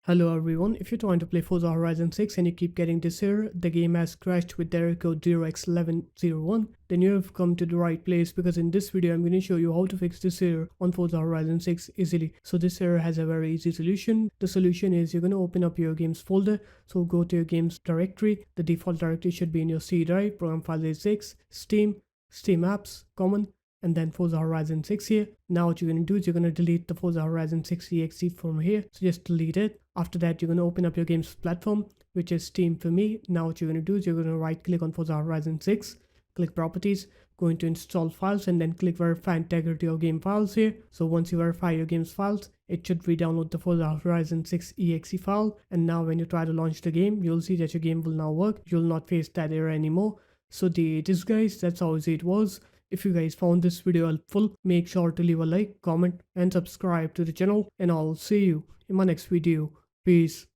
Hello everyone, if you're trying to play Forza Horizon 6 and you keep getting this error, the game has crashed with the error code 0x1101, then you have come to the right place because in this video I'm going to show you how to fix this error on Forza Horizon 6 easily. So this error has a very easy solution. The solution is you're going to open up your games folder. So go to your games directory. The default directory should be in your C drive, program file is 6, Steam, Steam apps, common, and then Forza Horizon 6 here. Now what you're going to do is you're going to delete the Forza Horizon 6 exe from here. So just delete it. After that, you're going to open up your games platform, which is Steam for me. Now what you're going to do is you're going to right click on Forza Horizon 6, click properties, go into install files, and then click verify integrity of game files here. So once you verify your games files, it should re-download the Forza Horizon 6 exe file. And now when you try to launch the game, you'll see that your game will now work. You'll not face that error anymore. So this guys, that's how easy it was. If you guys found this video helpful, make sure to leave a like, comment and subscribe to the channel, and I'll see you in my next video. Peace.